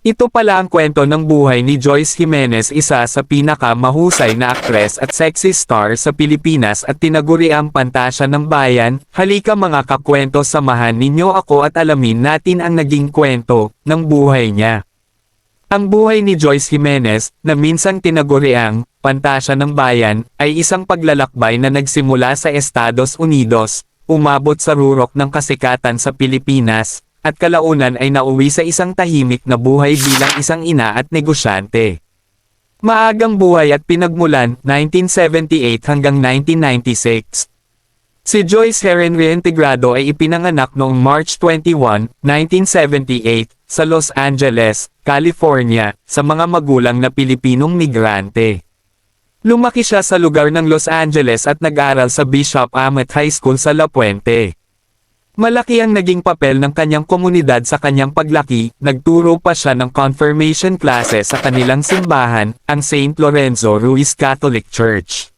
Ito pala ang kwento ng buhay ni Joyce Jimenez, isa sa pinaka-mahusay na aktres at sexy star sa Pilipinas at tinaguriang pantasya ng bayan. Halika mga kakwento, samahan ninyo ako at alamin natin ang naging kwento ng buhay niya. Ang buhay ni Joyce Jimenez, na minsang tinaguriang pantasya ng bayan, ay isang paglalakbay na nagsimula sa Estados Unidos, umabot sa rurok ng kasikatan sa Pilipinas, at kalaunan ay nauwi sa isang tahimik na buhay bilang isang ina at negosyante. Maagang buhay at pinagmulan, 1978 hanggang 1996. Si Joyce Heren Reintegrado ay ipinanganak noong March 21, 1978, sa Los Angeles, California, sa mga magulang na Pilipinong migrante. Lumaki siya sa lugar ng Los Angeles at nag-aral sa Bishop Amat High School sa La Puente. Malaki ang naging papel ng kanyang komunidad sa kanyang paglaki. Nagturo pa siya ng confirmation classes sa kanilang simbahan, ang St. Lorenzo Ruiz Catholic Church.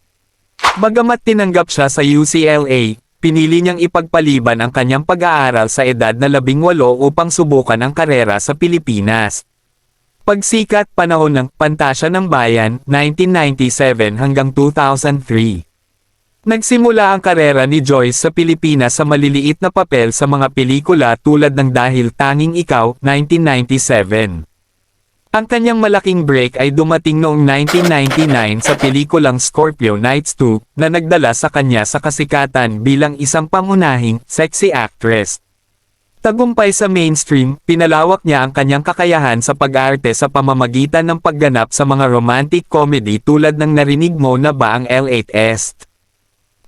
Bagamat tinanggap siya sa UCLA, pinili niyang ipagpaliban ang kanyang pag-aaral sa edad na 18 upang subukan ang karera sa Pilipinas. Pagsikat, panahon ng Pantasya ng Bayan, 1997 hanggang 2003. Nagsimula ang karera ni Joyce sa Pilipinas sa maliliit na papel sa mga pelikula tulad ng Dahil Tanging Ikaw, 1997. Ang kanyang malaking break ay dumating noong 1999 sa pelikulang Scorpio Nights 2, na nagdala sa kanya sa kasikatan bilang isang pangunahing, sexy actress. Tagumpay sa mainstream, pinalawak niya ang kanyang kakayahan sa pag-arte sa pamamagitan ng pagganap sa mga romantic comedy tulad ng Narinig Mo Na Ba Ang L8S?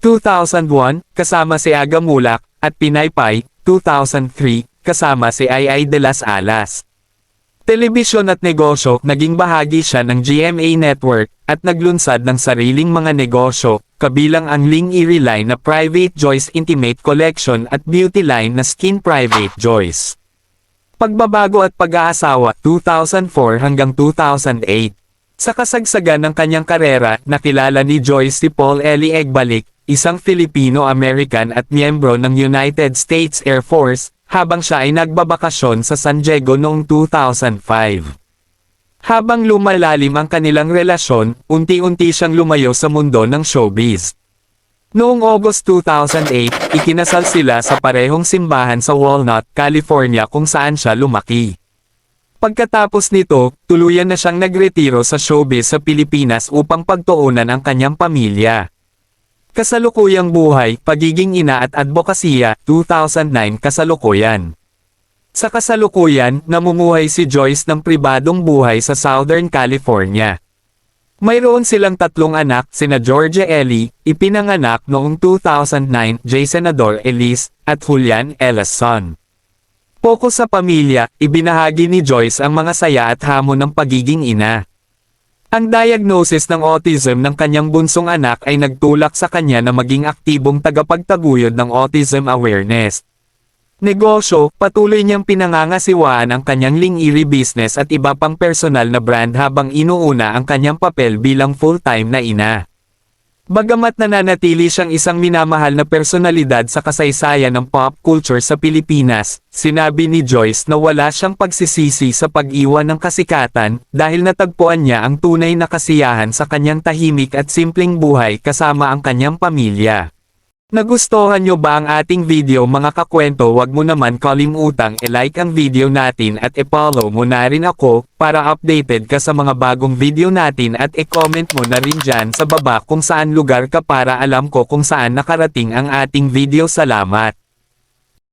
2001, kasama si Aga Mulak, at Pinaypay, 2003, kasama si Ay de las Alas. Telebisyon at negosyo, naging bahagi siya ng GMA Network, at naglunsad ng sariling mga negosyo, kabilang ang Ling Eerie line na Private Joyce Intimate Collection at beauty line na Skin Private Joyce. Pagbabago at pag-aasawa, 2004 hanggang 2008. Sa kasagsagan ng kanyang karera, nakilala ni Joyce si Paul Eli Egbalik, isang Filipino-American at miyembro ng United States Air Force, habang siya ay nagbabakasyon sa San Diego noong 2005. Habang lumalalim ang kanilang relasyon, unti-unti siyang lumayo sa mundo ng showbiz. Noong August 2008, ikinasal sila sa parehong simbahan sa Walnut, California kung saan siya lumaki. Pagkatapos nito, tuluyan na siyang nagretiro sa showbiz sa Pilipinas upang pagtuunan ang kanyang pamilya. Kasalukuyang buhay, pagiging ina at advokasya, 2009 kasalukuyan. Sa kasalukuyan, namumuhay si Joyce ng pribadong buhay sa Southern California. Mayroon silang 3 anak, sina Georgia Ellie, ipinanganak noong 2009, J. Senador Elise, at Julian Ellison. Pokus sa pamilya, ibinahagi ni Joyce ang mga saya at hamon ng pagiging ina. Ang diagnosis ng autism ng kanyang bunsong anak ay nagtulak sa kanya na maging aktibong tagapagtaguyod ng autism awareness. Negosyo, patuloy niyang pinangangasiwaan ang kanyang Ling Eerie business at iba pang personal na brand habang inuuna ang kanyang papel bilang full-time na ina. Bagamat nananatili siyang isang minamahal na personalidad sa kasaysayan ng pop culture sa Pilipinas, sinabi ni Joyce na wala siyang pagsisisi sa pag-iwan ng kasikatan, dahil natagpuan niya ang tunay na kasiyahan sa kanyang tahimik at simpleng buhay kasama ang kanyang pamilya. Nagustuhan nyo ba ang ating video mga kakwento? Wag mo naman kalimutang i-like ang video natin at i-follow mo na rin ako, para updated ka sa mga bagong video natin at i-comment mo na rin dyan sa baba kung saan lugar ka para alam ko kung saan nakarating ang ating video. Salamat!